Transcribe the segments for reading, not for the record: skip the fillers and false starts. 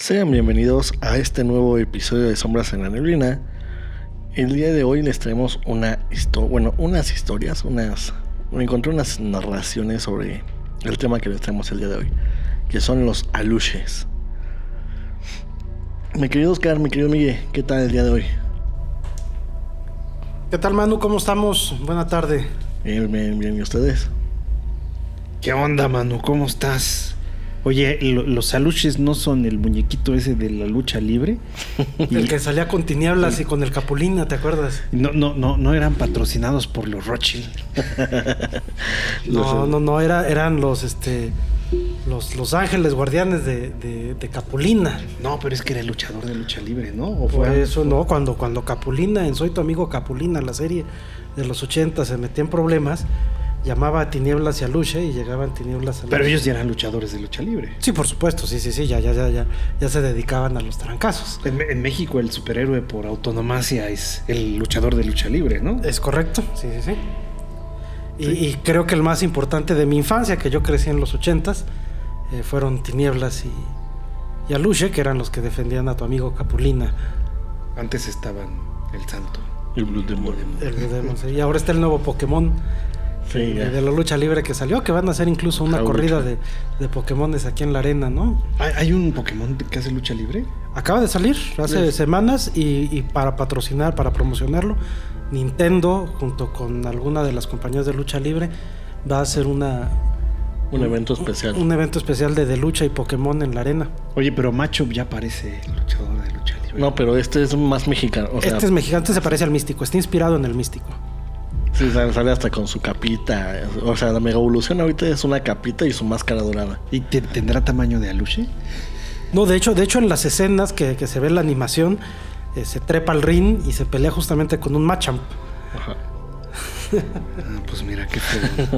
Sean bienvenidos a este nuevo episodio de Sombras en la Neblina. El día de hoy les traemos unas historias, encontré unas narraciones sobre el tema que les traemos el día de hoy, que son los aluches. Mi querido Oscar, mi querido Miguel, ¿qué tal el día de hoy? ¿Qué tal, Manu? ¿Cómo estamos? Buena tarde. Bien, ¿y ustedes? ¿Qué onda, Manu? ¿Cómo estás? Oye, los aluches no son el muñequito ese de la lucha libre. El que salía con Tinieblas y con el Capulina, ¿te acuerdas? No eran patrocinados por los Rothschild. Eran los ángeles guardianes de Capulina. No, pero es que era el luchador de lucha libre, ¿no? ¿O por eso no, cuando Capulina, en Soy tu amigo Capulina, la serie de los 80, se metía en problemas, llamaba a Tinieblas y a Luche y llegaban Tinieblas a Luche. Pero ellos ya eran luchadores de lucha libre. Sí, por supuesto, sí, ya se dedicaban a los trancazos. En México el superhéroe por autonomacia es el luchador de lucha libre, ¿no? Es correcto, sí. Y creo que el más importante de mi infancia, que yo crecí en los 80s, fueron Tinieblas y Aluche, que eran los que defendían a tu amigo Capulina. Antes estaban el Santo. El Blue Demon. Sí. Y ahora está el nuevo Pokémon. Sí, de la lucha libre que salió, que van a hacer incluso una corrida de Pokémones aquí en la arena, ¿no? ¿Hay un Pokémon que hace lucha libre? Acaba de salir hace semanas y para patrocinar, para promocionarlo, Nintendo, junto con alguna de las compañías de lucha libre, va a hacer un evento especial. Un evento especial de lucha y Pokémon en la arena. Oye, pero Macho ya parece luchador de lucha libre. No, pero este es más mexicano. Este es mexicano, este se parece al Místico, está inspirado en el Místico. Sí, sale hasta con su capita. O sea, la mega evolución ahorita es una capita y su máscara dorada. ¿Y tendrá tamaño de Aluche? No, de hecho en las escenas que se ve en la animación, se trepa al ring y se pelea justamente con un Machamp. Ajá. Pues mira, qué feo.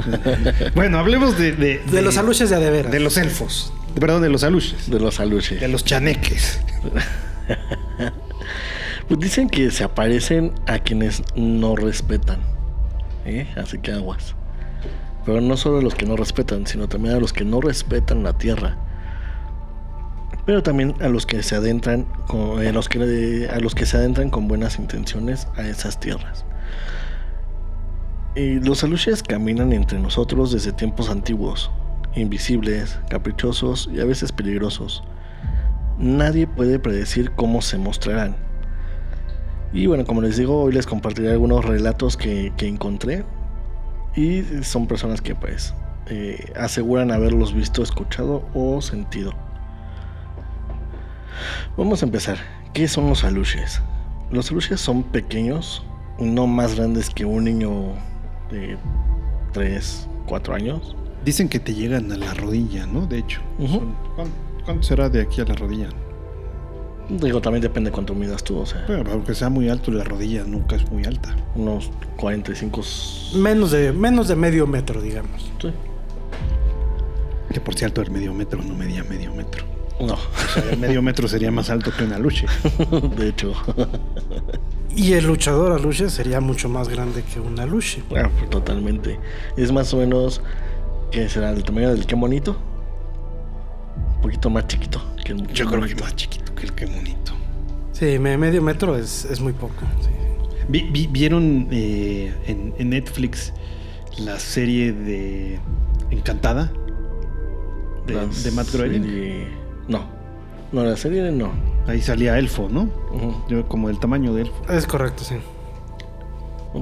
Bueno, hablemos de los aluches de adeveras. De los elfos. Perdón, de los aluches. De los aluches. De los chaneques. Pues dicen que se aparecen a quienes no respetan. Así que aguas. Pero no solo a los que no respetan, sino también a los que no respetan la tierra. Pero también a los que se adentran a los que se adentran con buenas intenciones a esas tierras. Y los aluches caminan entre nosotros desde tiempos antiguos, invisibles, caprichosos y a veces peligrosos. Nadie puede predecir cómo se mostrarán. Y bueno, como les digo, hoy les compartiré algunos relatos que encontré. Y son personas que pues aseguran haberlos visto, escuchado o sentido. Vamos a empezar. ¿Qué son los aluches? Los aluches son pequeños, no más grandes que un niño de 3, 4 años. Dicen que te llegan a la rodilla, ¿no? De hecho. ¿Cuánto será de aquí a la rodilla? Digo, también depende de cuánto midas tú, o sea. Pero aunque sea muy alto, la rodilla nunca es muy alta. Unos 45... Menos de medio metro, digamos. Sí. Que por cierto, el medio metro no medía medio metro. No. O sea, el medio metro sería más alto que una aluche. De hecho. Y el luchador aluche sería mucho más grande que un aluche. Pues totalmente. Es más o menos... ¿Qué será? ¿El tamaño del qué monito? Un poquito más chiquito que el Yo creo que más chiquito que el qué monito. Sí, medio metro es muy poco. Sí. ¿Vieron en Netflix la serie de Encantada? De Matt Groening. No, la serie no. Ahí salía Elfo, ¿no? Uh-huh. Yo como el tamaño de Elfo. Es correcto, sí.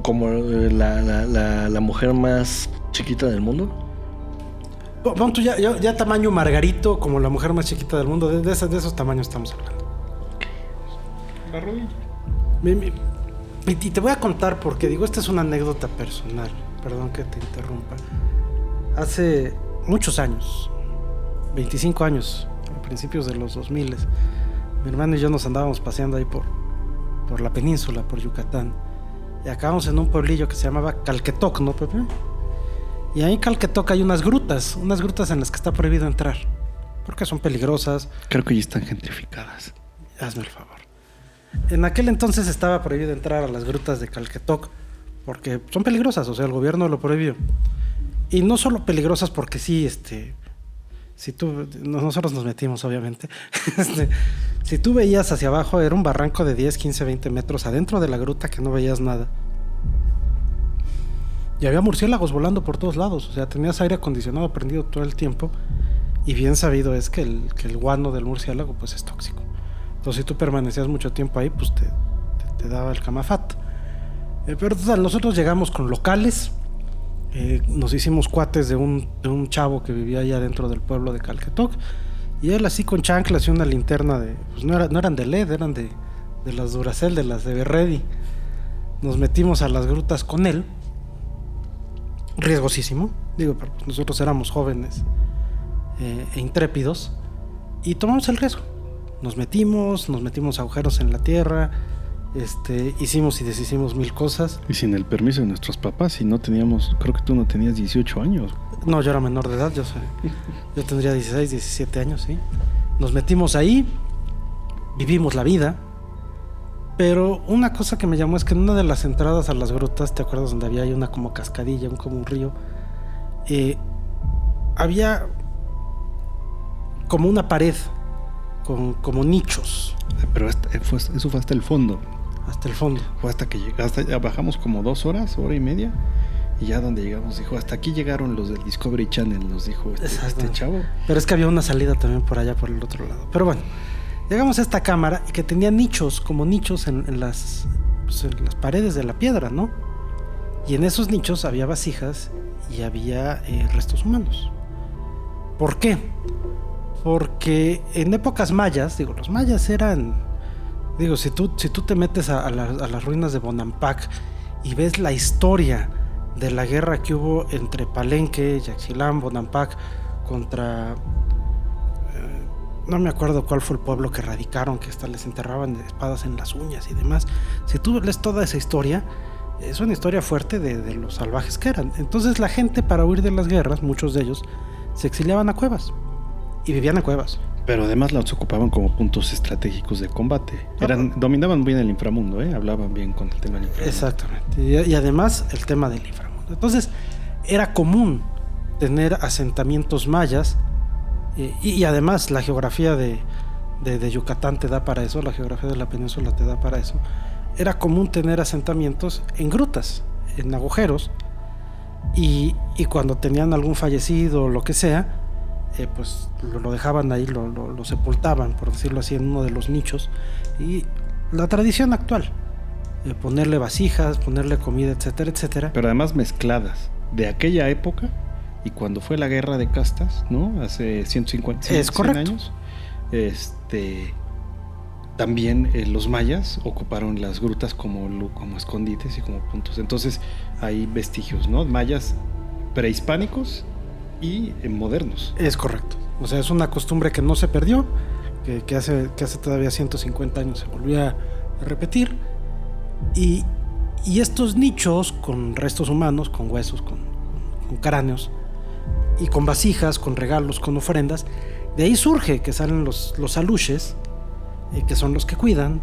Como la mujer más chiquita del mundo. Pon tú ya tamaño Margarito, como la mujer más chiquita del mundo. De esos tamaños estamos hablando. La rodilla. Y te voy a contar porque, esta es una anécdota personal. Perdón que te interrumpa. Hace muchos años, 25 años, a principios de los 2000, mi hermano y yo nos andábamos paseando ahí por la península, por Yucatán. Y acabamos en un pueblillo que se llamaba Calquetoc, ¿no, Pepe? Y ahí en Calquetoc hay unas grutas en las que está prohibido entrar, porque son peligrosas. Creo que ya están gentrificadas. Hazme el favor. En aquel entonces estaba prohibido entrar a las grutas de Calquetoc porque son peligrosas, o sea, el gobierno lo prohibió. Y no solo peligrosas porque sí, nosotros nos metimos, obviamente. Si tú veías hacia abajo, era un barranco de 10, 15, 20 metros adentro de la gruta que no veías nada. Y había murciélagos volando por todos lados. O sea, tenías aire acondicionado prendido todo el tiempo. Y bien sabido es que el guano del murciélago pues es tóxico. Entonces si tú permanecías mucho tiempo ahí, pues te daba el camafat. Pero total, nosotros llegamos con locales. Nos hicimos cuates de un chavo que vivía allá dentro del pueblo de Calquetoc. Y él así con chanclas y una linterna pues no eran de LED, eran de las Duracell, de las de Berredi. Nos metimos a las grutas con él. Riesgosísimo. Digo, pero pues nosotros éramos jóvenes e intrépidos. Y tomamos el riesgo. Nos metimos agujeros en la tierra. Hicimos y deshicimos mil cosas. Y sin el permiso de nuestros papás, y no teníamos, creo que tú no tenías 18 años. No, yo era menor de edad, yo tendría 16, 17 años, sí. Nos metimos ahí, vivimos la vida, pero una cosa que me llamó es que en una de las entradas a las grutas, ¿te acuerdas donde había ahí una como cascadilla, como un río? Había como una pared, como nichos. Pero eso fue hasta el fondo. Hasta el fondo. Fue hasta que ya bajamos como 2 horas, hora y media. Y ya donde llegamos, dijo, hasta aquí llegaron los del Discovery Channel, nos dijo este chavo. Pero es que había una salida también por allá, por el otro lado. Pero bueno, llegamos a esta cámara y que tenía nichos, como nichos en las paredes de la piedra, ¿no? Y en esos nichos había vasijas y había restos humanos. ¿Por qué? Porque en épocas mayas, los mayas eran... si tú te metes a las ruinas de Bonampak y ves la historia de la guerra que hubo entre Palenque, Yaxchilán, Bonampak contra... no me acuerdo cuál fue el pueblo que radicaron, que hasta les enterraban espadas en las uñas y demás. Si tú lees toda esa historia, es una historia fuerte de los salvajes que eran. Entonces la gente, para huir de las guerras, muchos de ellos, se exiliaban a cuevas y vivían en cuevas. Pero además las ocupaban como puntos estratégicos de combate. Dominaban bien el inframundo, hablaban bien con el tema del inframundo. Exactamente. Y además el tema del inframundo. Entonces era común tener asentamientos mayas y además la geografía de Yucatán te da para eso, la geografía de la península te da para eso. Era común tener asentamientos en grutas, en agujeros, y cuando tenían algún fallecido o lo que sea, pues lo dejaban ahí, lo sepultaban, por decirlo así, en uno de los nichos. Y la tradición actual, ponerle vasijas, ponerle comida, etcétera, etcétera. Pero además mezcladas de aquella época y cuando fue la guerra de castas, ¿no? Hace 150 100 años. También los mayas ocuparon las grutas como escondites y como puntos. Entonces hay vestigios, ¿no? Mayas prehispánicos y modernos. Es correcto. O sea, es una costumbre que no se perdió, que hace todavía 150 años se volvió a repetir. Y estos nichos con restos humanos, con huesos, con cráneos, y con vasijas, con regalos, con ofrendas, de ahí surge que salen los aluches, que son los que cuidan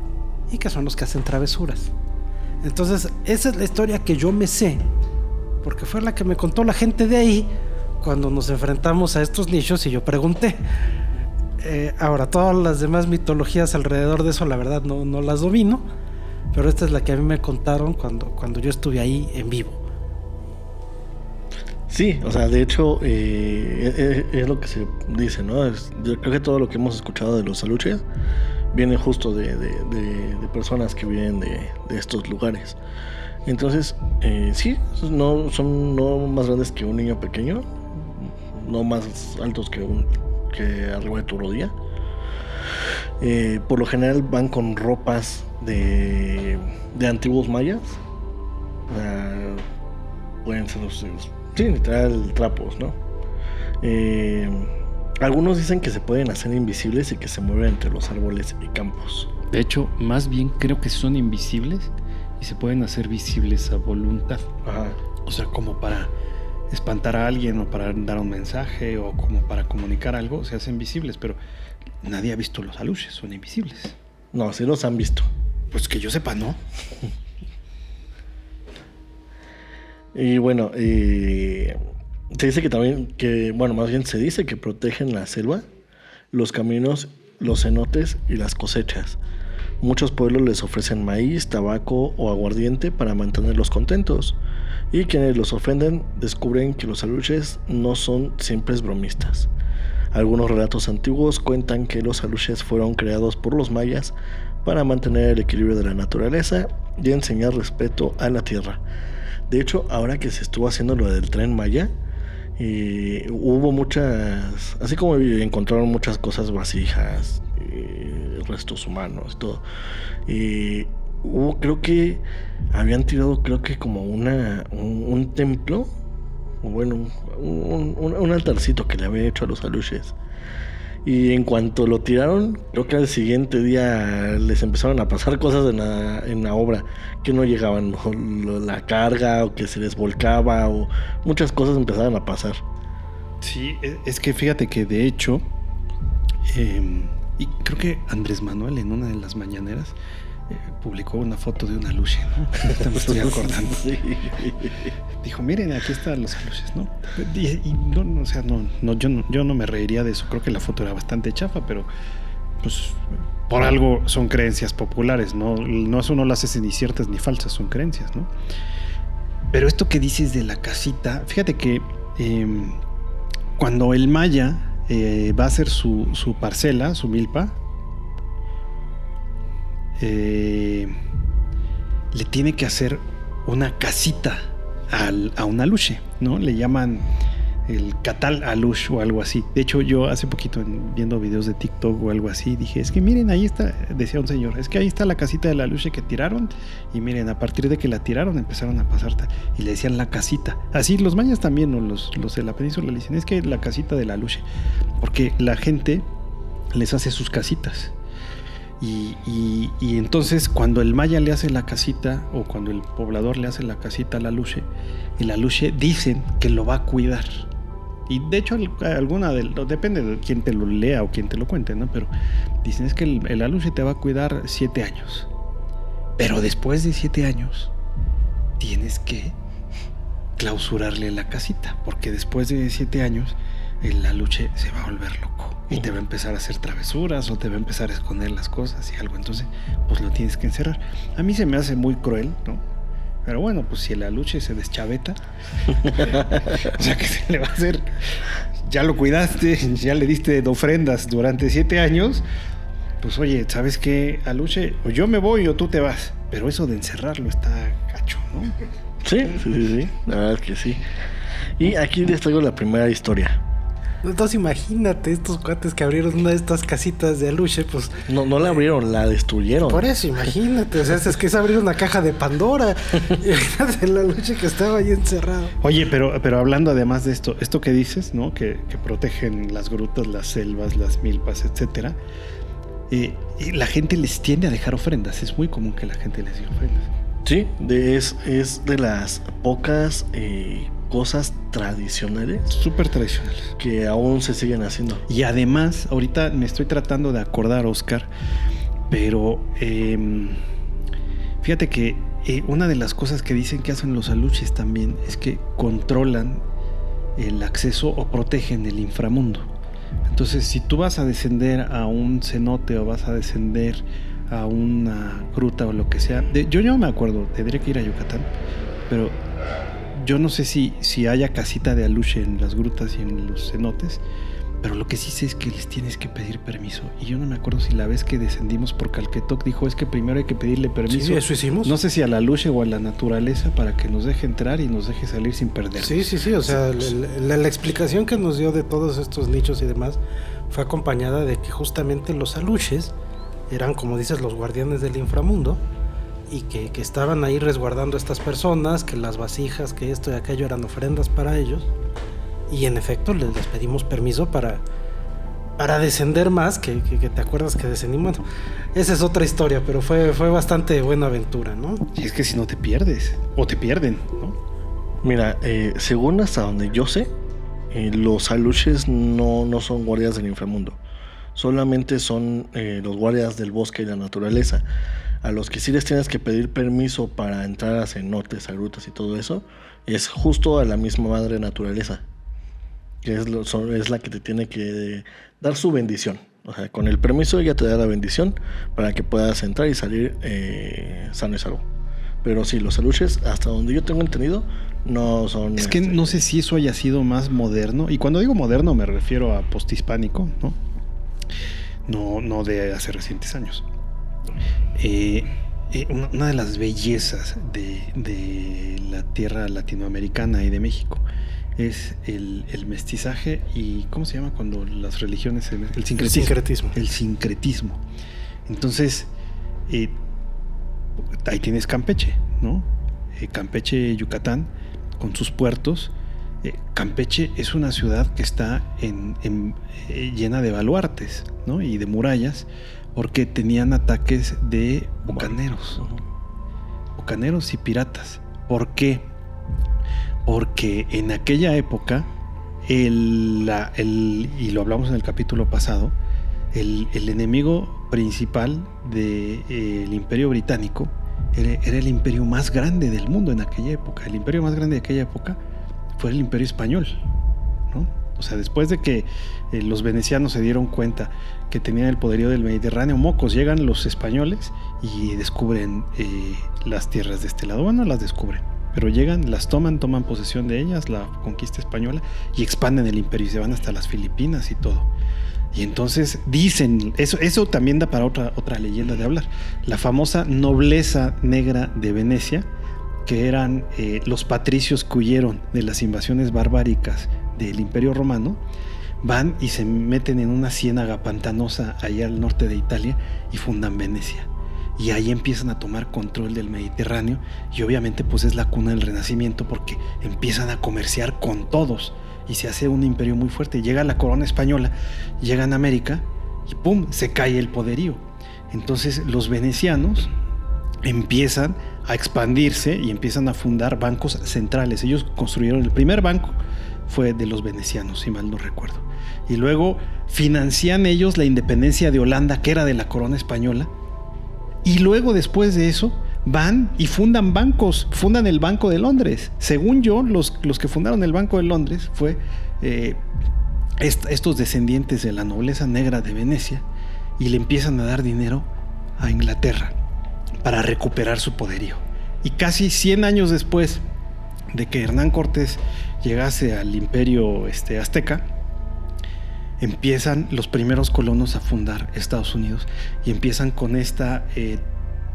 y que son los que hacen travesuras. Entonces, esa es la historia que yo me sé, porque fue la que me contó la gente de ahí cuando nos enfrentamos a estos nichos y yo pregunté. Ahora, todas las demás mitologías alrededor de eso, la verdad, no las domino, pero esta es la que a mí me contaron cuando yo estuve ahí en vivo. Sí, o sea, de hecho, es lo que se dice, ¿no? Yo creo que todo lo que hemos escuchado de los aluches viene justo de personas que vienen de estos lugares. Entonces, sí, son no más grandes que un niño pequeño, no más altos que arriba de tu rodilla. Por lo general van con ropas de antiguos mayas. Pueden ser sí, literal trapos, ¿no? Algunos dicen que se pueden hacer invisibles y que se mueven entre los árboles y campos. De hecho, más bien creo que son invisibles y se pueden hacer visibles a voluntad. Ajá. O sea, como para espantar a alguien o para dar un mensaje o como para comunicar algo, se hacen visibles, pero nadie ha visto los aluches, son invisibles. No, sí los han visto. Pues que yo sepa, ¿no? Y bueno, Se dice que también, más bien se dice que protegen la selva, los caminos, los cenotes y las cosechas. Muchos pueblos les ofrecen maíz, tabaco o aguardiente para mantenerlos contentos. Y quienes los ofenden descubren que los aluches no son simples bromistas. Algunos relatos antiguos cuentan que los aluches fueron creados por los mayas para mantener el equilibrio de la naturaleza y enseñar respeto a la tierra. De hecho, ahora que se estuvo haciendo lo del Tren Maya, hubo muchas, así como encontraron muchas cosas, vasijas, restos humanos y todo, creo que habían tirado, como un templo, o bueno, un altarcito que le había hecho a los aluches. Y en cuanto lo tiraron, creo que al siguiente día les empezaron a pasar cosas en la obra, que no llegaban la carga, o que se les volcaba, o muchas cosas empezaron a pasar. Sí, es que fíjate que de hecho, y creo que Andrés Manuel en una de las mañaneras publicó una foto de un aluche, ¿no? Ahorita me estoy acordando. Sí. Dijo, miren, aquí están los aluches, ¿no? Y no, o sea, yo no me reiría de eso. Creo que la foto era bastante chafa, pero pues por algo son creencias populares, ¿no? Eso no las hace ni ciertas ni falsas, son creencias, ¿no? Pero esto que dices de la casita, fíjate que cuando el maya va a hacer su parcela, su milpa, le tiene que hacer una casita a un aluche, ¿no? Le llaman el catal alush o algo así. De hecho, yo hace poquito viendo videos de TikTok o algo así, dije, es que miren, ahí está, decía un señor, es que ahí está la casita del aluche que tiraron, y miren, a partir de que la tiraron empezaron a pasar, y le decían la casita. Así los mayas también, o los de la península le dicen, es que la casita del aluche, porque la gente les hace sus casitas. Y entonces cuando el maya le hace la casita, o cuando el poblador le hace la casita al aluche, el aluche dicen que lo va a cuidar. Y de hecho depende de quién te lo lea o quién te lo cuente, ¿no? Pero dicen es que el aluche te va a cuidar 7 años. Pero después de 7 años tienes que clausurarle la casita, porque después de 7 años el aluche se va a volver loco y te va a empezar a hacer travesuras, o te va a empezar a esconder las cosas y algo. Entonces pues lo tienes que encerrar. A mí se me hace muy cruel, ¿no? Pero bueno, pues si el aluche se deschaveta, o sea, que se le va a hacer, ya lo cuidaste, ya le diste de ofrendas durante 7 años, pues oye, ¿sabes qué, aluche? O yo me voy o tú te vas. Pero eso de encerrarlo está gacho, ¿no? Sí, la verdad es que sí. Y aquí les traigo la primera historia. Entonces imagínate estos cuates que abrieron una de estas casitas de aluche, pues... No la abrieron, la destruyeron. Por eso, imagínate, o sea, es que es abrir una caja de Pandora. Imagínate el aluche que estaba ahí encerrado. Oye, pero hablando además de esto que dices, ¿no? Que protegen las grutas, las selvas, las milpas, etcétera. Y la gente les tiende a dejar ofrendas. Es muy común que la gente les dé ofrendas. Sí, es de las pocas cosas tradicionales. Súper tradicionales. Que aún se siguen haciendo. Y además, ahorita me estoy tratando de acordar, Oscar, pero fíjate que una de las cosas que dicen que hacen los aluches también es que controlan el acceso o protegen el inframundo. Entonces, si tú vas a descender a un cenote o vas a descender a una gruta o lo que sea, yo no me acuerdo, tendría que ir a Yucatán, pero yo no sé si haya casita de aluche en las grutas y en los cenotes, pero lo que sí sé es que les tienes que pedir permiso. Y yo no me acuerdo si la vez que descendimos por Calquetoc dijo, es que primero hay que pedirle permiso. Sí, eso hicimos. No sé si a la aluche o a la naturaleza para que nos deje entrar y nos deje salir sin perder. Sí, o sea, la explicación que nos dio de todos estos nichos y demás fue acompañada de que justamente los aluches eran, como dices, los guardianes del inframundo, y que estaban ahí resguardando a estas personas, que las vasijas, que esto y aquello eran ofrendas para ellos, y en efecto les pedimos permiso para descender más, que te acuerdas que descendimos. Bueno, esa es otra historia, pero fue bastante buena aventura, ¿no? Y es que si no te pierdes, o te pierden, ¿no? Mira, según hasta donde yo sé, los aluches no son guardias del inframundo. Solamente son los guardias del bosque y la naturaleza. A los que sí les tienes que pedir permiso para entrar a cenotes, a grutas y todo eso, es justo a la misma madre naturaleza. que es la que te tiene que dar su bendición. O sea, con el permiso ella te da la bendición para que puedas entrar y salir sano y salvo. Pero sí, los aluches, hasta donde yo tengo entendido, no son... Es que no sé si eso haya sido más moderno. Y cuando digo moderno me refiero a posthispánico, ¿no? No de hace recientes años. Una de las bellezas de la tierra latinoamericana y de México es el mestizaje y ¿cómo se llama cuando las religiones? El sincretismo. El sincretismo. Entonces, ahí tienes Campeche, ¿no? Campeche, Yucatán, con sus puertos. Campeche es una ciudad que está llena de baluartes, ¿no? Y de murallas, porque tenían ataques de bucaneros. Bucaneros y piratas. ¿Por qué? Porque en aquella época, y lo hablamos en el capítulo pasado, el enemigo principal del Imperio Británico era el imperio más grande del mundo en aquella época. El imperio más grande de aquella época fue el Imperio Español, ¿no? O sea, después de que los venecianos se dieron cuenta que tenían el poderío del Mediterráneo, mocos, llegan los españoles y descubren las tierras de este lado. Bueno, las descubren, pero llegan, las toman posesión de ellas, la conquista española, y expanden el imperio y se van hasta las Filipinas y todo. Y entonces dicen, eso también da para otra leyenda de hablar, la famosa nobleza negra de Venecia, que eran los patricios que huyeron de las invasiones barbáricas del Imperio Romano, van y se meten en una ciénaga pantanosa allá al norte de Italia y fundan Venecia. Y ahí empiezan a tomar control del Mediterráneo y obviamente pues es la cuna del Renacimiento porque empiezan a comerciar con todos y se hace un imperio muy fuerte. Llega la corona española, llegan a América y ¡pum!, se cae el poderío. Entonces los venecianos empiezan a expandirse y empiezan a fundar bancos centrales. Ellos construyeron el primer banco, fue de los venecianos, si mal no recuerdo. Y luego financian ellos la independencia de Holanda, que era de la corona española. Y luego, después de eso, van y fundan bancos, fundan el Banco de Londres. Según yo, los que fundaron el Banco de Londres fue estos descendientes de la nobleza negra de Venecia, y le empiezan a dar dinero a Inglaterra para recuperar su poderío. Y casi 100 años después de que Hernán Cortés llegase al imperio azteca, empiezan los primeros colonos a fundar Estados Unidos y empiezan con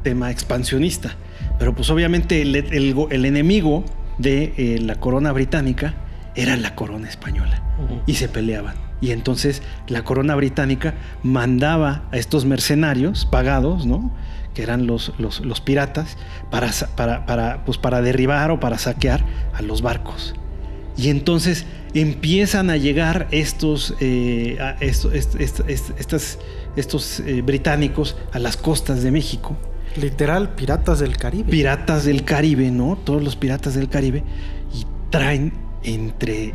tema expansionista. Pero pues obviamente el enemigo de la corona británica era la corona española, y se peleaban. Y entonces la corona británica mandaba a estos mercenarios pagados, ¿no?, que eran los piratas, para derribar o para saquear a los barcos. Y entonces empiezan a llegar estos británicos a las costas de México. Literal, piratas del Caribe. Piratas del Caribe, ¿no? Todos los piratas del Caribe. Y traen entre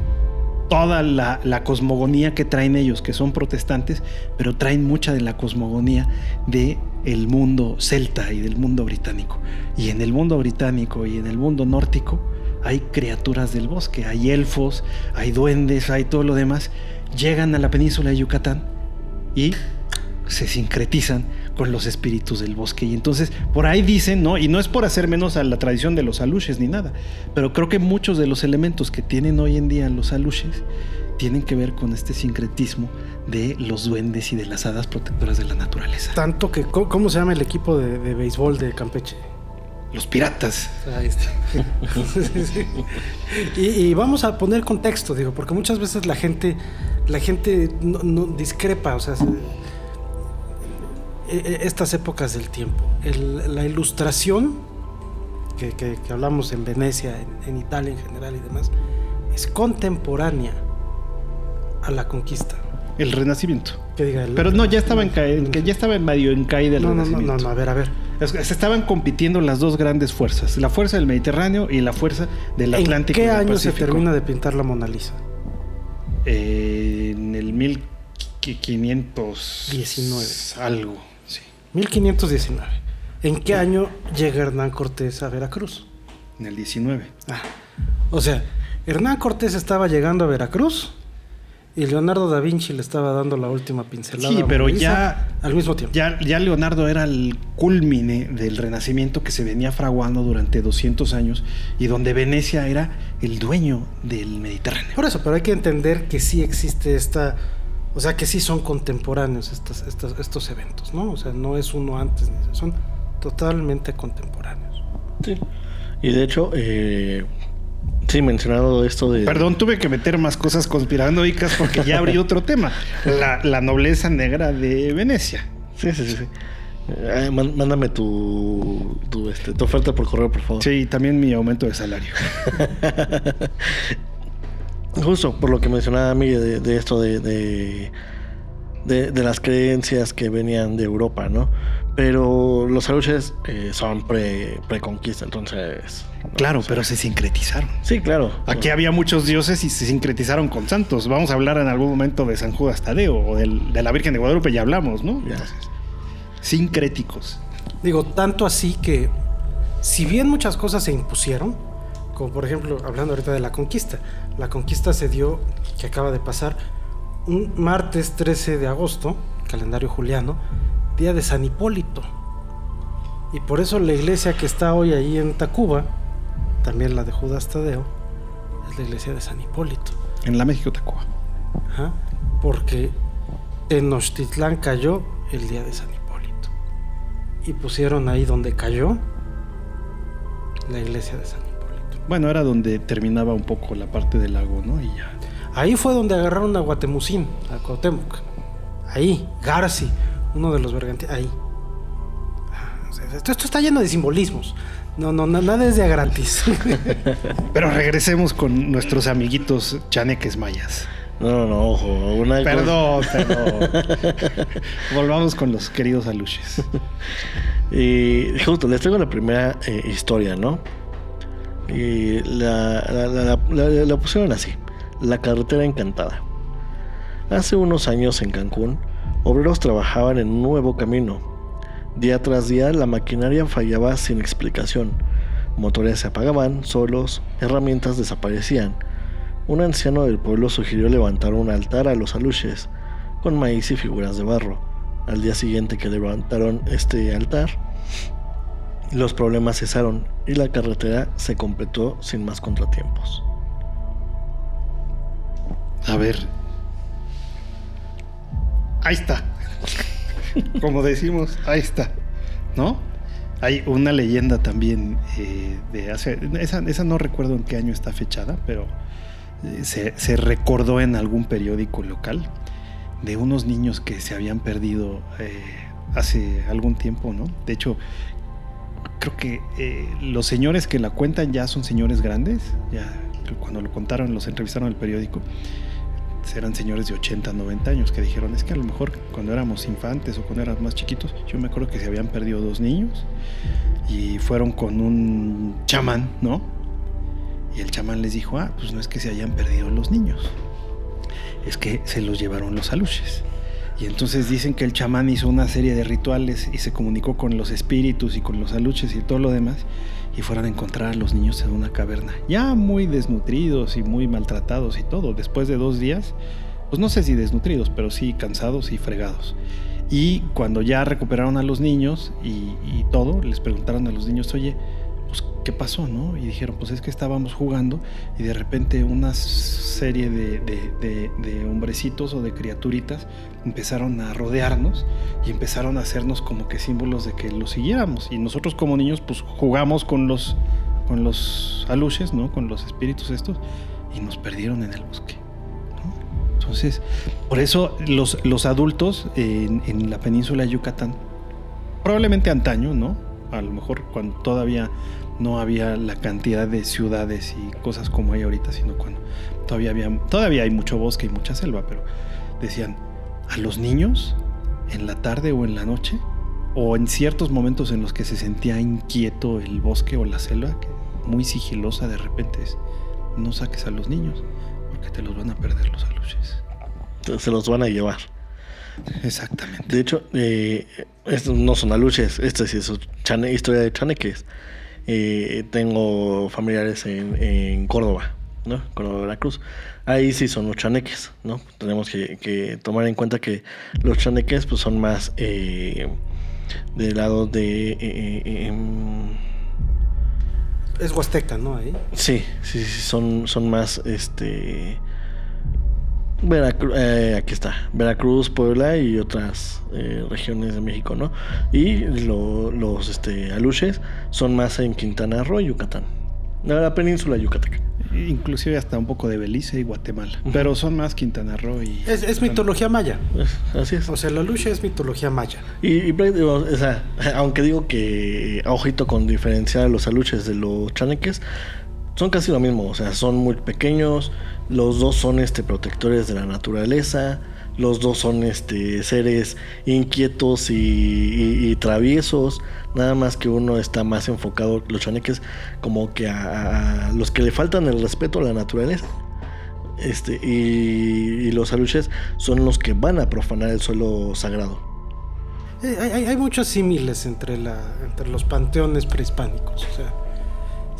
toda la cosmogonía que traen ellos, que son protestantes, pero traen mucha de la cosmogonía del mundo celta y del mundo británico. Y en el mundo británico y en el mundo nórdico hay criaturas del bosque, hay elfos, hay duendes, hay todo lo demás. Llegan a la península de Yucatán y se sincretizan con los espíritus del bosque. Y entonces por ahí dicen, ¿no?, y no es por hacer menos a la tradición de los aluches ni nada, pero creo que muchos de los elementos que tienen hoy en día los aluches tienen que ver con este sincretismo de los duendes y de las hadas protectoras de la naturaleza. Tanto que, ¿cómo se llama el equipo de béisbol de Campeche? Los piratas. Ahí está. Y vamos a poner contexto, digo, porque muchas veces la gente no discrepa, o sea, estas épocas del tiempo. La ilustración que hablamos en Venecia, en Italia en general y demás, es contemporánea a la conquista. El Renacimiento. Pero no, ya estaba medio en caída el Renacimiento. No, a ver. Se estaban compitiendo las dos grandes fuerzas, la fuerza del Mediterráneo y la fuerza del Atlántico. ¿En qué año se termina de pintar la Mona Lisa? En el 1519. Algo, sí. 1519. ¿En qué año llega Hernán Cortés a Veracruz? En el 19. O sea, Hernán Cortés estaba llegando a Veracruz y Leonardo da Vinci le estaba dando la última pincelada. Sí, pero ya al mismo tiempo. Ya Leonardo era el cúlmine del Renacimiento que se venía fraguando durante 200 años y donde Venecia era el dueño del Mediterráneo. Por eso, pero hay que entender que sí existe o sea, que sí son contemporáneos estos eventos, ¿no? O sea, no es uno antes, son totalmente contemporáneos. Sí. Y de hecho, sí, mencionado esto de... Perdón, tuve que meter más cosas conspiranoicas porque ya abrí otro tema. La nobleza negra de Venecia. Sí. Mándame tu oferta por correo, por favor. Sí, también mi aumento de salario. Justo por lo que mencionaba Miguel de esto de las creencias que venían de Europa, ¿no? Pero los aluches son preconquista, entonces... Claro, o sea, pero se sincretizaron. Sí, claro. Aquí había muchos dioses y se sincretizaron con santos. Vamos a hablar en algún momento de San Judas Tadeo o de la Virgen de Guadalupe, ya hablamos, ¿no? Ya. Entonces, sincréticos. Digo, tanto así que si bien muchas cosas se impusieron, como por ejemplo, hablando ahorita de la conquista se dio, que acaba de pasar, un martes 13 de agosto, calendario juliano, día de San Hipólito. Y por eso la iglesia que está hoy ahí en Tacuba, también la de Judas Tadeo, es la iglesia de San Hipólito. En la México Tacuba. Ajá, porque Tenochtitlán cayó el día de San Hipólito. Y pusieron ahí donde cayó la iglesia de San Hipólito. Bueno, era donde terminaba un poco la parte del lago, ¿no? Y ya. Ahí fue donde agarraron a Guatemuzín, a Cuauhtémoc. Ahí, Garci, uno de los bergantines, ahí. Esto está lleno de simbolismos. No, nada es de a gratis. Pero regresemos con nuestros amiguitos chaneques mayas. No, ojo. Perdón. Volvamos con los queridos aluches. Y justo, les traigo la primera historia, ¿no? Y la pusieron así: la carretera encantada. Hace unos años en Cancún, obreros trabajaban en un nuevo camino. Día tras día la maquinaria fallaba sin explicación. Motores se apagaban solos, herramientas desaparecían. Un anciano del pueblo sugirió levantar un altar a los aluches, con maíz y figuras de barro. Al día siguiente que levantaron este altar, los problemas cesaron y la carretera se completó sin más contratiempos. A ver. Ahí está. Como decimos, ahí está. ¿No? Hay una leyenda también de hace... Esa no recuerdo en qué año está fechada, pero se recordó en algún periódico local de unos niños que se habían perdido hace algún tiempo, ¿no? De hecho, creo que los señores que la cuentan ya son señores grandes. Ya cuando lo contaron, los entrevistaron en el periódico, eran señores de 80, 90 años que dijeron, es que a lo mejor cuando éramos infantes o cuando éramos más chiquitos, yo me acuerdo que se habían perdido 2 niños y fueron con un chamán, ¿no? Y el chamán les dijo, pues no es que se hayan perdido los niños, es que se los llevaron los aluches. Y entonces dicen que el chamán hizo una serie de rituales y se comunicó con los espíritus y con los aluches y todo lo demás, y fueron a encontrar a los niños en una caverna, ya muy desnutridos y muy maltratados y todo, después de 2 días, pues no sé si desnutridos, pero sí cansados y fregados. Y cuando ya recuperaron a los niños y todo, les preguntaron a los niños, oye, pues ¿qué pasó, no? Y dijeron, pues es que estábamos jugando y de repente una serie de hombrecitos o de criaturitas empezaron a rodearnos y empezaron a hacernos como que símbolos de que los siguiéramos, y nosotros como niños pues jugamos con los aluches, ¿no? Con los espíritus estos, y nos perdieron en el bosque, ¿no? Entonces, por eso los adultos en la península de Yucatán, probablemente antaño, ¿no? A lo mejor cuando todavía no había la cantidad de ciudades y cosas como hay ahorita, sino cuando todavía hay mucho bosque y mucha selva, pero decían, a los niños en la tarde o en la noche, o en ciertos momentos en los que se sentía inquieto el bosque o la selva, que muy sigilosa de repente es, no saques a los niños porque te los van a perder los aluches. Se los van a llevar. Exactamente. De hecho, estos no son aluches, esto sí es historia de chaneques. Tengo familiares en Córdoba. ¿no? Córdoba, Veracruz. Ahí sí son los chaneques, ¿no? Tenemos que tomar en cuenta que los chaneques pues son más del lado de... Es Huasteca, ¿no? Ahí. sí, son más Veracruz, aquí está, Veracruz, Puebla y otras regiones de México, ¿no? Y los aluches son más en Quintana Roo y Yucatán, la península yucateca. Inclusive hasta un poco de Belice y Guatemala. Uh-huh. Pero son más Quintana Roo y... Es mitología maya. Así es. O sea, la lucha es mitología maya. Y o sea, aunque digo que ojito con diferenciar los aluches de los chaneques, son casi lo mismo, o sea, son muy pequeños, los dos son protectores de la naturaleza, los dos son seres inquietos y traviesos, nada más que uno está más enfocado, los chaneques, como que a los que le faltan el respeto a la naturaleza. Y los aluches son los que van a profanar el suelo sagrado. Hay muchos símiles entre los panteones prehispánicos, o sea,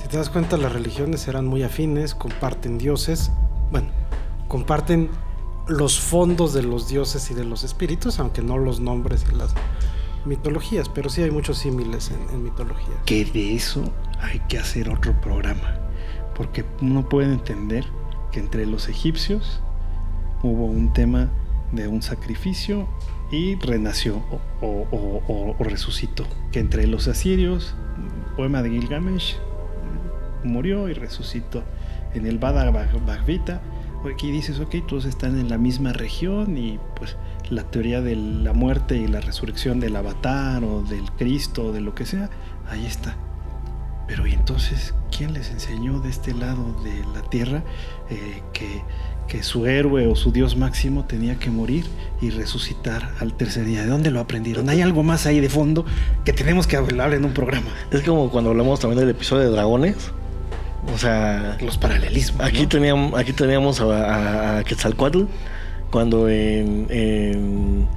si te das cuenta, las religiones eran muy afines, comparten dioses, bueno, comparten los fondos de los dioses y de los espíritus, aunque no los nombres y las mitologías, pero sí hay muchos símiles en mitología. Que de eso hay que hacer otro programa, porque uno puede entender que entre los egipcios hubo un tema de un sacrificio y renació o resucitó, que entre los asirios, poema de Gilgamesh, murió y resucitó. En el Bhagavad Gita, aquí dices, ok, todos están en la misma región y pues la teoría de la muerte y la resurrección del avatar o del Cristo o de lo que sea, ahí está. Pero ¿y entonces quién les enseñó de este lado de la tierra que su héroe o su dios máximo tenía que morir y resucitar al tercer día? ¿De dónde lo aprendieron? Hay algo más ahí de fondo que tenemos que hablar en un programa. Es como cuando hablamos también del episodio de dragones. O sea, los paralelismos. Aquí ¿no? teníamos a Quetzalcóatl, cuando en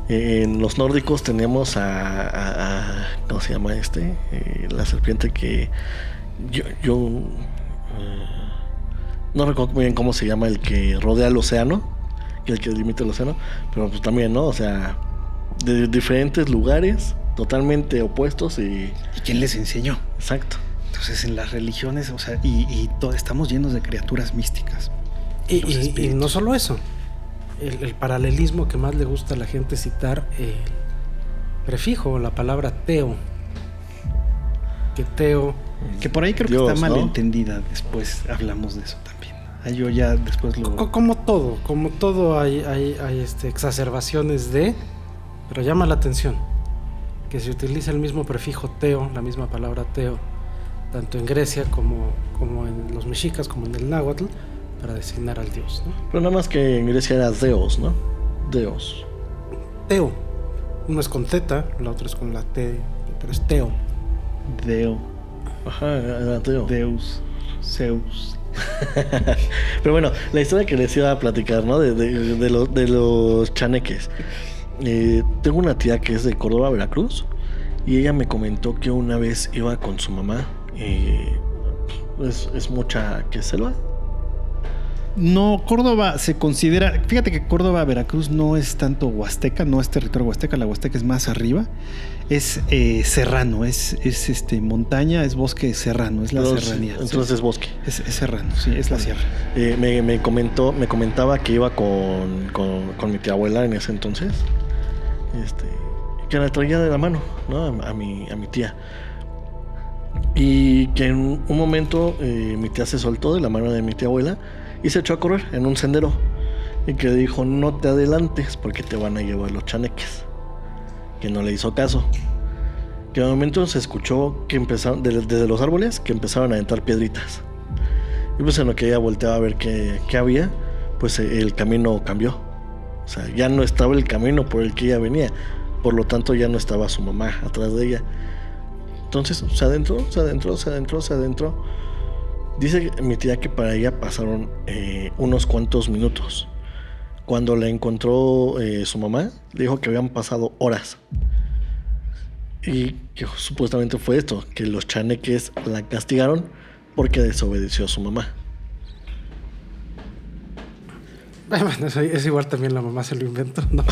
los nórdicos teníamos a ¿cómo se llama la serpiente que yo no recuerdo muy bien cómo se llama, el que rodea el océano, el que limita el océano, pero pues también, ¿no? O sea, de diferentes lugares, totalmente opuestos y ¿quién les enseñó? Exacto. Entonces en las religiones, o sea, estamos llenos de criaturas místicas. Y no solo eso, el paralelismo que más le gusta a la gente citar, el prefijo, la palabra teo. Que teo... Que por ahí creo Dios, que está mal, ¿no? entendida, después hablamos de eso también. Yo ya después lo... Como todo hay exacerbaciones pero llama la atención que se utiliza el mismo prefijo teo, la misma palabra teo, tanto en Grecia como en los mexicas, como en el náhuatl, para designar al dios, ¿no? Pero nada más que en Grecia era Deos, ¿no? Deos. Teo. Uno es con Z, la otra es con la T, pero es teo. Deo. Ajá, era Deo. Deus. Zeus. Pero bueno, la historia que les iba a platicar, ¿no? De los chaneques. Tengo una tía que es de Córdoba, Veracruz, y ella me comentó que una vez iba con su mamá. Es mucha que selva. No, Córdoba se considera... Fíjate que Córdoba, Veracruz no es tanto huasteca, no es territorio huasteca, la huasteca es más arriba. Es serrano, es montaña, es bosque serrano, es la serranía. Entonces es bosque. Es serrano, sí, es la sierra. Me comentaba que iba con mi tía abuela en ese entonces. Que la traía de la mano, ¿no? A mi tía. Y que en un momento mi tía se soltó de la mano de mi tía abuela y se echó a correr en un sendero. Y que dijo, no te adelantes porque te van a llevar los chaneques. Que no le hizo caso. Que de momento se escuchó que empezaron, desde los árboles, que empezaron a aventar piedritas. Y pues en lo que ella volteaba a ver qué había, pues el camino cambió. O sea, ya no estaba el camino por el que ella venía. Por lo tanto, ya no estaba su mamá atrás de ella. Entonces se adentró. Dice mi tía que para ella pasaron unos cuantos minutos. Cuando la encontró su mamá, le dijo que habían pasado horas. Y que supuestamente fue esto, que los chaneques la castigaron porque desobedeció a su mamá. Bueno, es igual también la mamá se lo inventó, ¿no?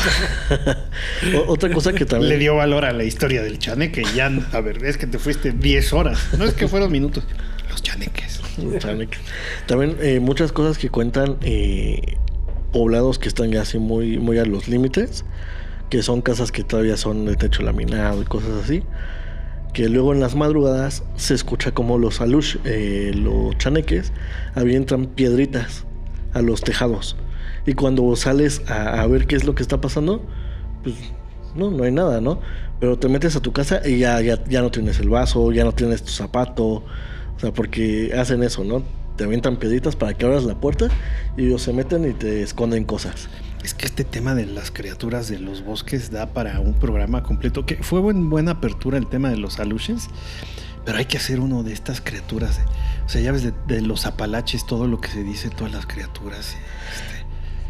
Otra cosa que también... Le dio valor a la historia del chaneque. Ya, a ver, es que te fuiste 10 horas. No es que fueron minutos. Los chaneques. También muchas cosas que cuentan poblados que están ya así muy, muy a los límites, que son casas que todavía son de techo laminado y cosas así, que luego en las madrugadas se escucha como los alush, los chaneques, avientan piedritas a los tejados. Y cuando sales a ver qué es lo que está pasando, pues no hay nada, ¿no? Pero te metes a tu casa y ya no tienes el vaso, ya no tienes tu zapato. O sea, porque hacen eso, ¿no? Te avientan piedritas para que abras la puerta y ellos se meten y te esconden cosas. Es que este tema de las criaturas de los bosques da para un programa completo. Que fue buena apertura el tema de los aluches, pero hay que hacer uno de estas criaturas. O sea, ya ves de los apalaches, todo lo que se dice, todas las criaturas.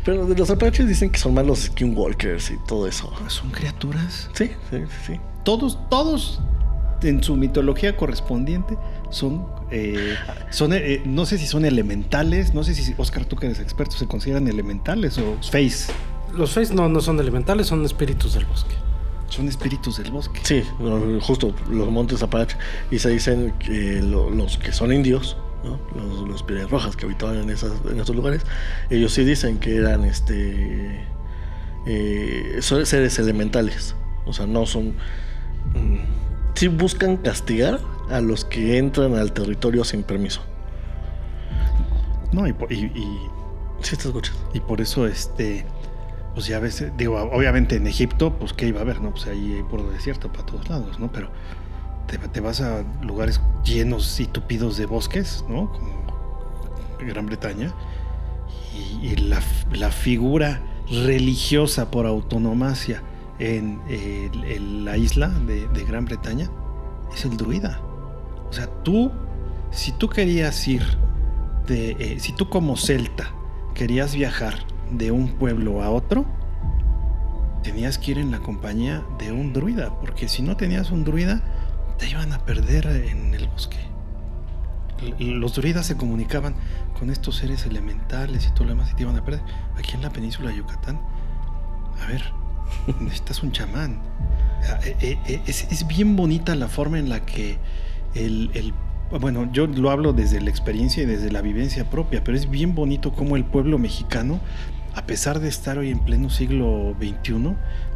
Pero de los apalaches dicen que son más los skinwalkers y todo eso. ¿Son criaturas? Sí. Todos en su mitología correspondiente son no sé si son elementales, no sé si, Oscar, tú que eres experto, ¿se consideran elementales o face? Los face no son elementales, son espíritus del bosque. Son espíritus del bosque. Sí, justo los montes Apalache. Y se dicen que los que son indios, ¿no? Los pieles rojas que habitaban en esos lugares, ellos sí dicen que eran son seres elementales. O sea, no son... sí buscan castigar a los que entran al territorio sin permiso. No, sí te escuchas. Y por eso pues ya ves, digo, obviamente en Egipto, pues qué iba a haber, ¿no? Pues ahí hay puro desierto para todos lados, ¿no? Pero te vas a lugares llenos y tupidos de bosques, ¿no? Como Gran Bretaña, y la figura religiosa por autonomacia en la isla de Gran Bretaña es el druida. O sea, si tú querías ir si tú como celta querías viajar de un pueblo a otro, tenías que ir en la compañía de un druida, porque si no tenías un druida te iban a perder en el bosque. Los druidas se comunicaban con estos seres elementales y todo lo demás y te iban a perder. Aquí en la península de Yucatán, a ver, necesitas un chamán. Es bien bonita la forma en la que bueno, yo lo hablo desde la experiencia y desde la vivencia propia, pero es bien bonito cómo el pueblo mexicano, a pesar de estar hoy en pleno siglo XXI,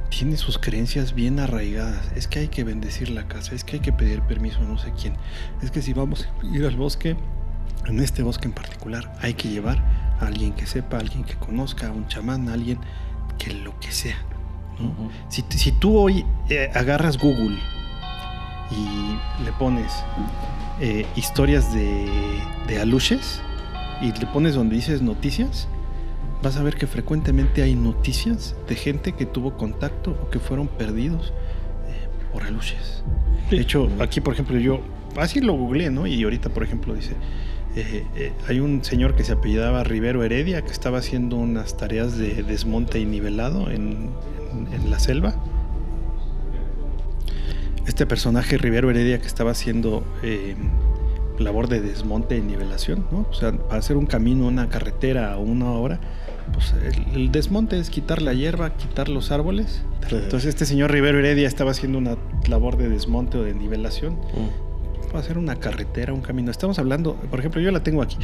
tiene sus creencias bien arraigadas. Es que hay que bendecir la casa, es que hay que pedir permiso a no sé quién, es que si vamos a ir al bosque, en este bosque en particular, hay que llevar a alguien que sepa, a alguien que conozca, a un chamán, a alguien que lo que sea, ¿no? Uh-huh. Si tú hoy agarras Google y le pones historias de aluches y le pones donde dices noticias, vas a ver que frecuentemente hay noticias de gente que tuvo contacto o que fueron perdidos por aluches. De hecho, aquí por ejemplo yo así lo googleé, ¿no? Y ahorita por ejemplo dice hay un señor que se apellidaba Rivero Heredia que estaba haciendo unas tareas de desmonte y nivelado en la selva. Este personaje Rivero Heredia que estaba haciendo labor de desmonte y nivelación, ¿no? O sea, para hacer un camino, una carretera o una obra, pues el desmonte es quitar la hierba, quitar los árboles. Entonces este señor Rivero Heredia estaba haciendo una labor de desmonte o de nivelación para hacer una carretera, un camino. Estamos hablando, por ejemplo, yo la tengo aquí.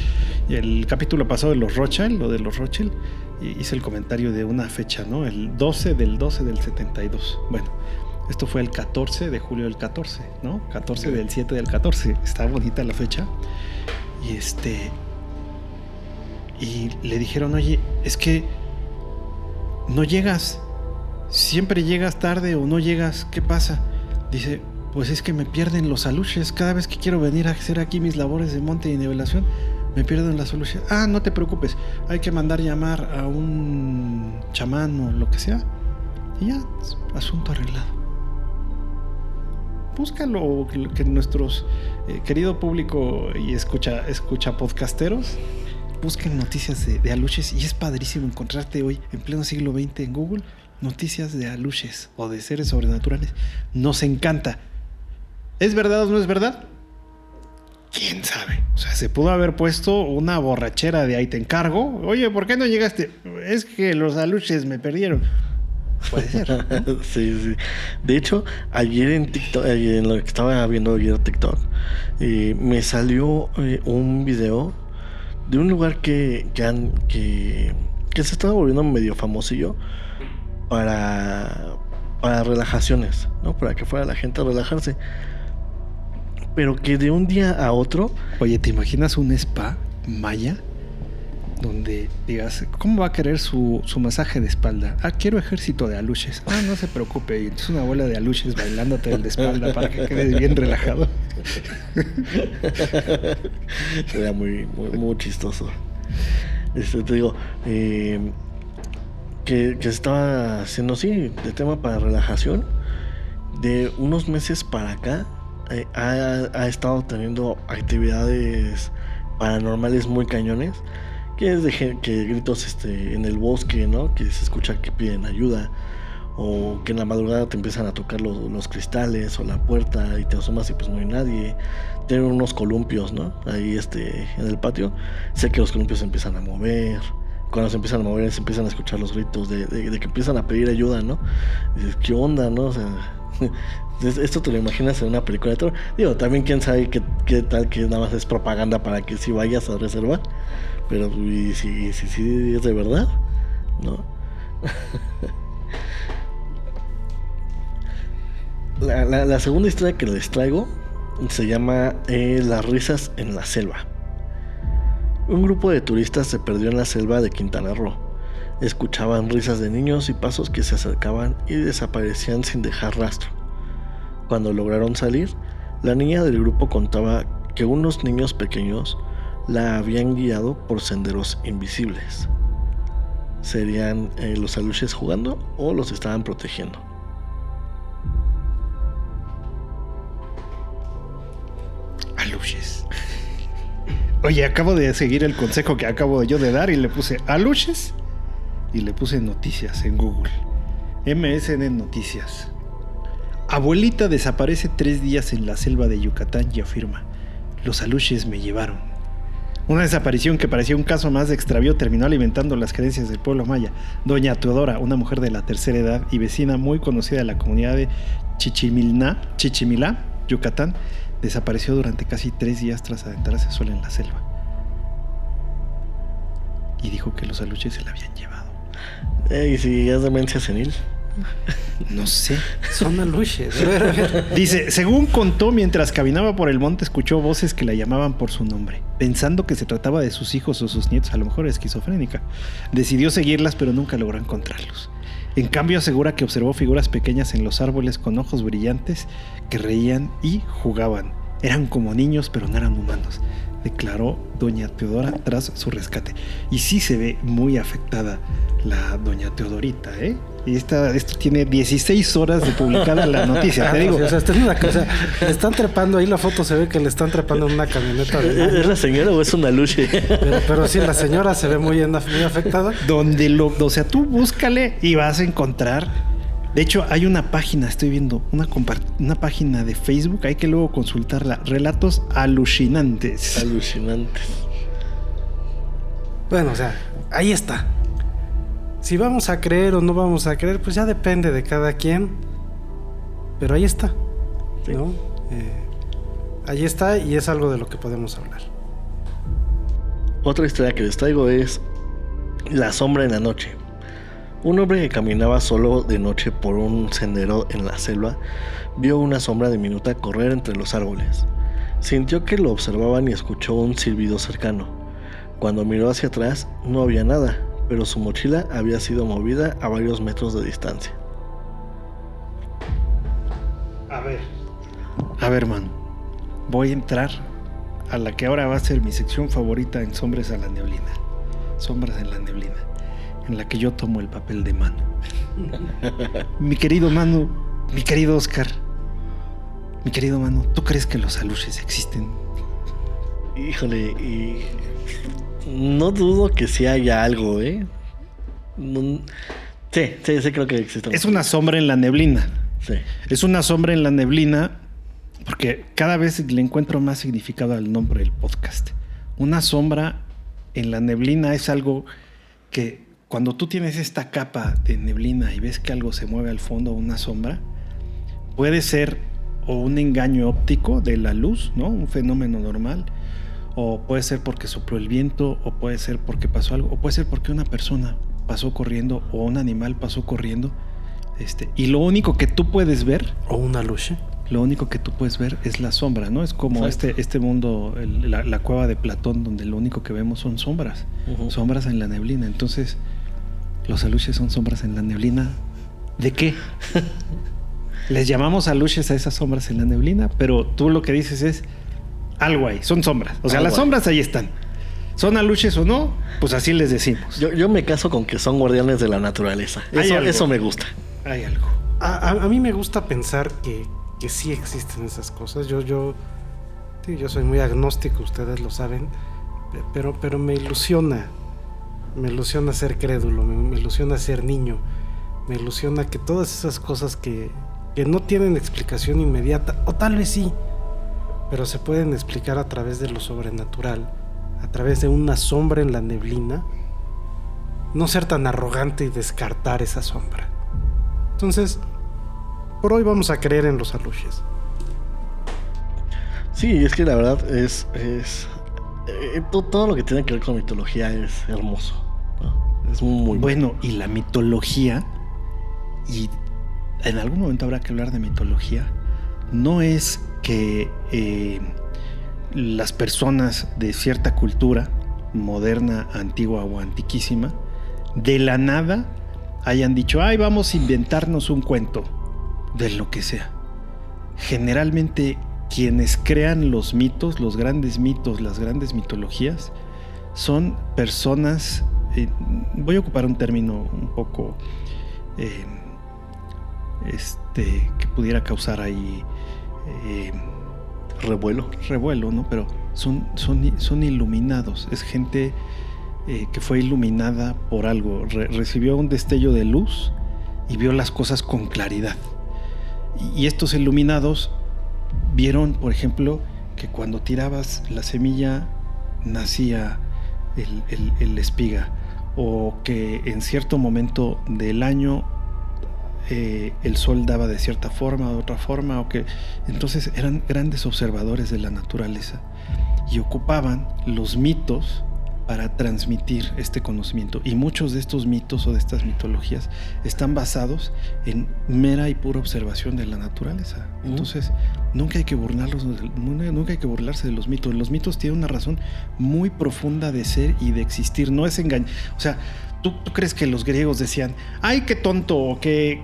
El capítulo pasado de los Rothschild, lo de los Rothschild, hice el comentario de una fecha, ¿no? El 12 del 72. Bueno, esto fue el 14 de julio del 14, ¿no? 14 del 7 del 14. Está bonita la fecha. Y le dijeron, oye, es que no llegas. Siempre llegas tarde o no llegas. ¿Qué pasa? Dice, pues es que me pierden los aluches. Cada vez que quiero venir a hacer aquí mis labores de monte y nivelación, me pierden las aluches. Ah, no te preocupes. Hay que mandar llamar a un chamán o lo que sea. Y ya, asunto arreglado. Búscalo, que nuestros querido público y escucha podcasteros busquen noticias de aluches, y es padrísimo encontrarte hoy en pleno siglo XX en Google noticias de aluches o de seres sobrenaturales. Nos encanta. ¿Es verdad o no es verdad? ¿Quién sabe? O sea, Se pudo haber puesto una borrachera de ahí te encargo. Oye, ¿por qué no llegaste? Es que los aluches me perdieron. Puede ser, ¿no? Sí. De hecho, ayer en TikTok, en lo que estaba viendo ayer TikTok, me salió un video de un lugar que se estaba volviendo medio famosillo para relajaciones, ¿no? Para que fuera la gente a relajarse. Pero que de un día a otro... Oye, ¿te imaginas un spa maya? Donde digas, ¿cómo va a querer su masaje de espalda? Quiero ejército de aluches. No se preocupe. Y entonces una bola de aluches bailándote el de espalda para que quedes bien relajado. Sería muy chistoso. Te digo, que se estaba haciendo así, de tema para relajación. De unos meses para acá, ha estado teniendo actividades paranormales muy cañones, que es que gritos en el bosque, ¿no? Que se escucha que piden ayuda, o que en la madrugada te empiezan a tocar los cristales o la puerta y te asomas y pues no hay nadie. Tienen unos columpios, ¿no? Ahí en el patio. Sé que los columpios se empiezan a mover. Cuando se empiezan a mover se empiezan a escuchar los gritos de que empiezan a pedir ayuda, ¿no? Y dices, ¿qué onda, no? O sea, esto te lo imaginas en una película de terror. Digo, también quién sabe qué tal que nada más es propaganda para que si vayas a reservar. Pero si es de verdad, ¿no? La segunda historia que les traigo se llama Las risas en la selva. Un grupo de turistas se perdió en la selva de Quintana Roo. Escuchaban risas de niños y pasos que se acercaban y desaparecían sin dejar rastro. Cuando lograron salir, la niña del grupo contaba que unos niños pequeños la habían guiado por senderos invisibles. ¿Serían los aluches jugando o los estaban protegiendo? Aluches. Oye, acabo de seguir el consejo que acabo yo de dar y le puse aluches y le puse noticias en Google. MSN Noticias. Abuelita desaparece 3 días en la selva de Yucatán y afirma: los aluches me llevaron. Una desaparición que parecía un caso más de extravío terminó alimentando las creencias del pueblo maya. Doña Teodora, una mujer de la tercera edad y vecina muy conocida de la comunidad de Chichimilá, Yucatán, desapareció durante casi 3 días tras adentrarse sola en la selva. Y dijo que los aluches se la habían llevado. ¿Y si es demencia senil? No sé. Son aluches. A ver. Dice, según contó, mientras caminaba por el monte escuchó voces que la llamaban por su nombre, pensando que se trataba de sus hijos o sus nietos, a lo mejor esquizofrénica. Decidió seguirlas, pero nunca logró encontrarlos. En cambio, asegura que observó figuras pequeñas en los árboles con ojos brillantes que reían y jugaban. Eran como niños, pero no eran humanos, declaró doña Teodora tras su rescate. Y sí se ve muy afectada la doña Teodorita, ¿eh? Y esto tiene 16 horas de publicada la noticia, te digo. Sí, o sea, está en una cosa. Le están trepando, ahí la foto se ve que le están trepando en una camioneta. ¿Es la señora o es una aluche? Pero sí, la señora se ve muy afectada. O sea, tú búscale y vas a encontrar. De hecho, hay una página, estoy viendo, una página de Facebook, hay que luego consultarla. Relatos alucinantes. Alucinantes. Bueno, o sea, ahí está. Si vamos a creer o no vamos a creer, pues ya depende de cada quien. Pero ahí está, sí, ¿no? Ahí está y es algo de lo que podemos hablar. Otra historia que les traigo es La sombra en la noche. Un hombre que caminaba solo de noche por un sendero en la selva vio una sombra diminuta correr entre los árboles. Sintió que lo observaban y escuchó un silbido cercano. Cuando miró hacia atrás no había nada, pero su mochila había sido movida a varios metros de distancia. A ver, mano. Voy a entrar a la que ahora va a ser mi sección favorita en Sombras en la Neblina. Sombras en la Neblina, en la que yo tomo el papel de Manu. Mi querido Manu, mi querido Oscar, mi querido Manu, ¿tú crees que los aluches existen? Híjole, y no dudo que sí haya algo, ¿eh? Sí, creo que existe. Es una sombra en la neblina. Sí. Es una sombra en la neblina porque cada vez le encuentro más significado al nombre del podcast. una sombra en la neblina es algo que cuando tú tienes esta capa de neblina y ves que algo se mueve al fondo, una sombra, puede ser o un engaño óptico de la luz, ¿no? Un fenómeno normal, o puede ser porque sopló el viento, o puede ser porque pasó algo, o puede ser porque una persona pasó corriendo o un animal pasó corriendo, y lo único que tú puedes ver, o una luche, lo único que tú puedes ver es la sombra, ¿no? Es como este mundo, la cueva de Platón, donde lo único que vemos son sombras, sombras en la neblina. Entonces, los aluches son sombras en la neblina. ¿De qué? Les llamamos aluches a esas sombras en la neblina, pero tú lo que dices es algo ahí, son sombras. O sea, las sombras ahí están. ¿Son aluches o no? Pues así les decimos. Yo me caso con que son guardianes de la naturaleza. Eso me gusta. Hay algo. A mí me gusta pensar que sí existen esas cosas. Yo soy muy agnóstico, ustedes lo saben, pero me ilusiona ser crédulo, me ilusiona ser niño, me ilusiona que todas esas cosas que no tienen explicación inmediata, o tal vez sí, pero se pueden explicar a través de lo sobrenatural, a través de una sombra en la neblina, no ser tan arrogante y descartar esa sombra. Entonces, por hoy vamos a creer en los aluches. Sí, es que la verdad es todo lo que tiene que ver con mitología es hermoso, ¿no? Es muy bueno. Y la mitología, y en algún momento habrá que hablar de mitología, no es que las personas de cierta cultura, moderna, antigua o antiquísima, de la nada hayan dicho, ay, vamos a inventarnos un cuento de lo que sea. Generalmente quienes crean los mitos, los grandes mitos, las grandes mitologías, son personas, voy a ocupar un término un poco que pudiera causar ahí revuelo, ¿no? Pero son iluminados, es gente que fue iluminada por algo, recibió un destello de luz y vio las cosas con claridad. Y estos iluminados vieron, por ejemplo, que cuando tirabas la semilla nacía el espiga, o que en cierto momento del año el sol daba de cierta forma o de otra forma, o que entonces eran grandes observadores de la naturaleza y ocupaban los mitos para transmitir este conocimiento. Y muchos de estos mitos o de estas mitologías están basados en mera y pura observación de la naturaleza. Entonces, nunca hay que burlarse de los mitos. Los mitos tienen una razón muy profunda de ser y de existir. No es engaño. O sea, ¿tú crees que los griegos decían, ay, qué tonto, o qué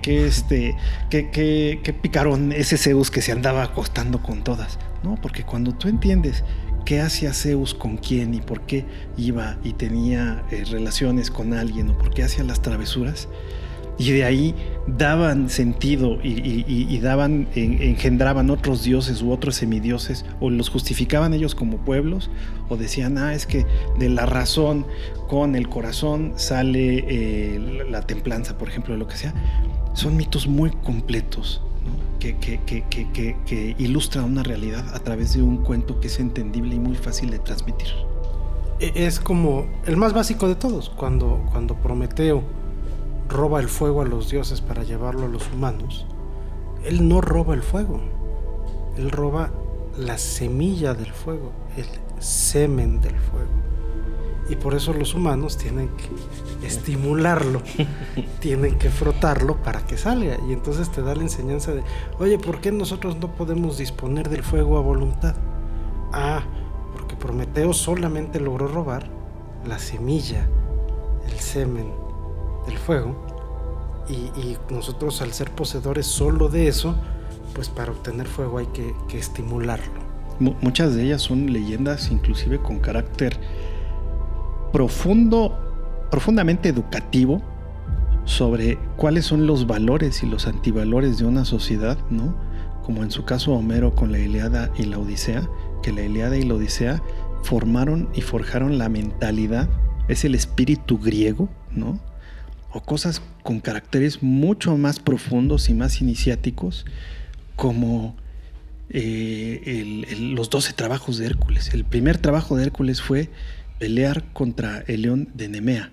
picarón ese Zeus que se andaba acostando con todas? No, porque cuando tú entiendes qué hacía Zeus con quién y por qué iba y tenía relaciones con alguien, o por qué hacía las travesuras, y de ahí daban sentido y engendraban otros dioses u otros semidioses, o los justificaban ellos como pueblos, o decían, es que de la razón con el corazón sale la templanza, por ejemplo, lo que sea. Son mitos muy completos, ¿no? que ilustran una realidad a través de un cuento que es entendible y muy fácil de transmitir. Es como el más básico de todos, cuando Prometeo roba el fuego a los dioses para llevarlo a los humanos. Él no roba el fuego, él roba la semilla del fuego, el semen del fuego. Y por eso los humanos tienen que estimularlo, tienen que frotarlo para que salga. Y entonces te da la enseñanza de, oye, ¿por qué nosotros no podemos disponer del fuego a voluntad? Porque Prometeo solamente logró robar la semilla, el semen del fuego, y nosotros, al ser poseedores solo de eso, pues para obtener fuego hay que estimularlo. Muchas de ellas son leyendas inclusive con carácter profundamente educativo sobre cuáles son los valores y los antivalores de una sociedad, ¿no? Como en su caso Homero con la Ilíada y la Odisea, que la Ilíada y la Odisea formaron y forjaron la mentalidad, es el espíritu griego, ¿no? O cosas con caracteres mucho más profundos y más iniciáticos, como los 12 trabajos de Hércules. El primer trabajo de Hércules fue pelear contra el león de Nemea,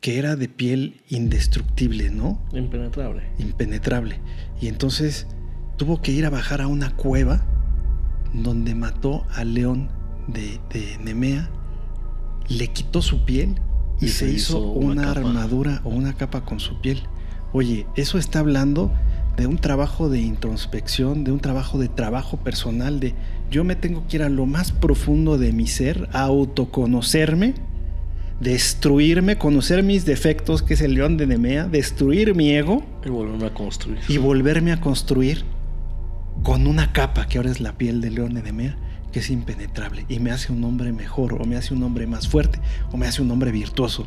que era de piel indestructible, ¿no? Impenetrable. Y entonces tuvo que ir a bajar a una cueva donde mató al león de Nemea, le quitó su piel y se hizo una armadura o una capa con su piel. Oye, eso está hablando de un trabajo de introspección, de un trabajo de trabajo personal, de yo me tengo que ir a lo más profundo de mi ser, a autoconocerme, destruirme, conocer mis defectos, que es el león de Nemea, destruir mi ego y volverme a construir. Y volverme a construir con una capa que ahora es la piel del león de Nemea, que es impenetrable y me hace un hombre mejor, o me hace un hombre más fuerte, o me hace un hombre virtuoso.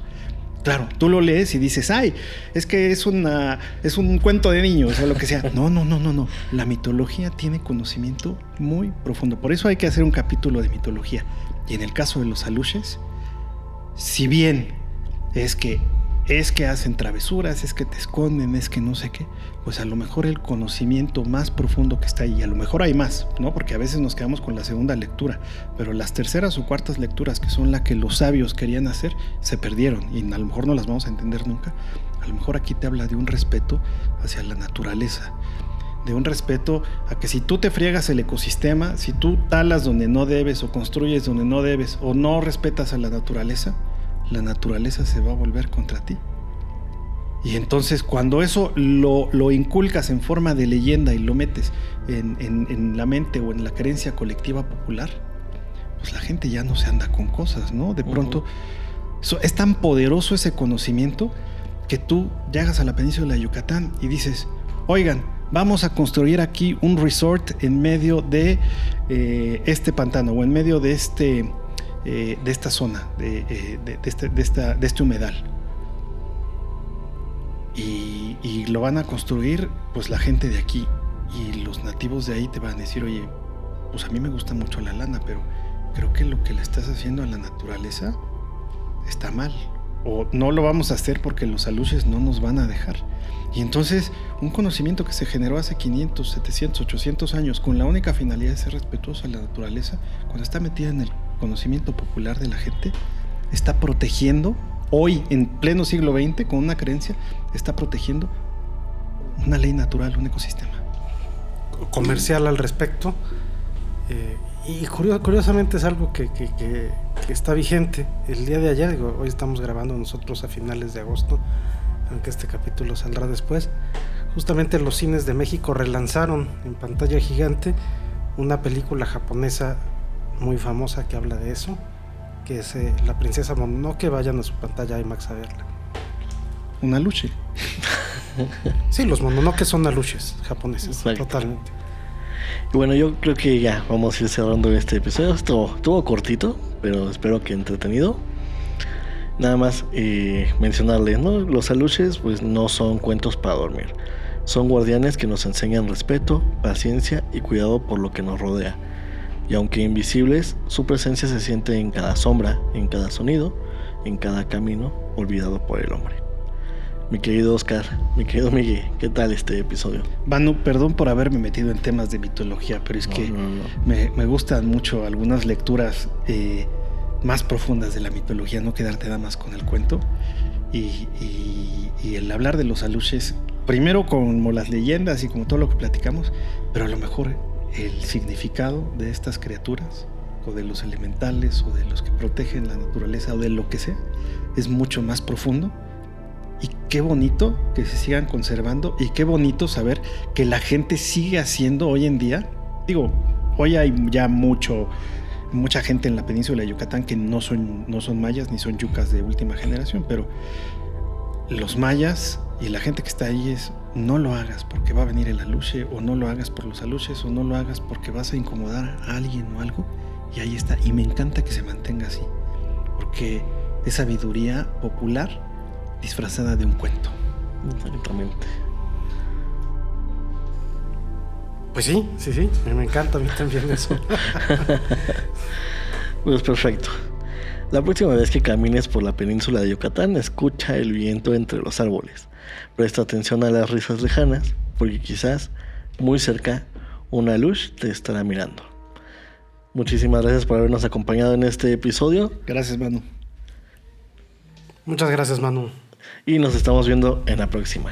Claro, tú lo lees y dices, ay, es que es un cuento de niños o lo que sea. No. La mitología tiene conocimiento muy profundo. Por eso hay que hacer un capítulo de mitología. Y en el caso de los aluches, si bien es que hacen travesuras, es que te esconden, es que no sé qué, pues a lo mejor el conocimiento más profundo que está ahí, a lo mejor hay más, ¿no? Porque a veces nos quedamos con la segunda lectura, pero las terceras o cuartas lecturas, que son las que los sabios querían hacer, se perdieron y a lo mejor no las vamos a entender nunca. A lo mejor aquí te habla de un respeto hacia la naturaleza, de un respeto a que si tú te friegas el ecosistema, si tú talas donde no debes o construyes donde no debes o no respetas a la naturaleza se va a volver contra ti. Y entonces cuando eso lo inculcas en forma de leyenda y lo metes en la mente o en la creencia colectiva popular, pues la gente ya no se anda con cosas, ¿no? De pronto es tan poderoso ese conocimiento que tú llegas a la península de Yucatán y dices, oigan, vamos a construir aquí un resort en medio de este pantano o en medio de esta zona, de este humedal. Y lo van a construir pues la gente de aquí, y los nativos de ahí te van a decir, oye, pues a mí me gusta mucho la lana, pero creo que lo que le estás haciendo a la naturaleza está mal, o no lo vamos a hacer porque los aluches no nos van a dejar. Y entonces un conocimiento que se generó hace 500, 700, 800 años con la única finalidad de ser respetuoso a la naturaleza, cuando está metida en el conocimiento popular de la gente, está protegiendo, hoy en pleno siglo XX, con una creencia, está protegiendo una ley natural, un ecosistema comercial al respecto. Y curiosamente es algo que está vigente. El día de ayer, hoy estamos grabando nosotros a finales de agosto, aunque este capítulo saldrá después, justamente los cines de México relanzaron en pantalla gigante una película japonesa muy famosa que habla de eso, que es La princesa Mononoke. Vayan a su pantalla IMAX a verla. Un aluche. Sí, los Mononoke son aluches japoneses. Exacto. Totalmente. Y bueno, yo creo que ya vamos a ir cerrando este episodio. Estuvo cortito, pero espero que entretenido. Nada más mencionarles, ¿no? Los aluches pues no son cuentos para dormir. Son guardianes que nos enseñan respeto, paciencia y cuidado por lo que nos rodea. Y aunque invisibles, su presencia se siente en cada sombra, en cada sonido, en cada camino olvidado por el hombre. Mi querido Oscar, mi querido Miguel, ¿qué tal este episodio? Manu, perdón por haberme metido en temas de mitología, pero es que me gustan mucho algunas lecturas más profundas de la mitología, no quedarte nada más con el cuento. Y el hablar de los aluches, primero como las leyendas y como todo lo que platicamos, pero a lo mejor el significado de estas criaturas, o de los elementales, o de los que protegen la naturaleza, o de lo que sea, es mucho más profundo. Y qué bonito que se sigan conservando, y qué bonito saber que la gente sigue haciendo hoy en día. Digo, hoy hay ya mucha gente en la península de Yucatán que no son mayas ni son yucas de última generación, pero los mayas y la gente que está ahí es: no lo hagas porque va a venir el aluche, o no lo hagas por los aluches, o no lo hagas porque vas a incomodar a alguien o algo. Y ahí está, y me encanta que se mantenga así, porque es sabiduría popular disfrazada de un cuento. Exactamente. Pues sí, me encanta a mí también eso. Pues perfecto. La próxima vez que camines por la península de Yucatán, escucha el viento entre los árboles. Presta atención a las risas lejanas, porque quizás muy cerca una Alush te estará mirando. Muchísimas gracias por habernos acompañado en este episodio. Gracias, Manu. Muchas gracias, Manu. Y nos estamos viendo en la próxima.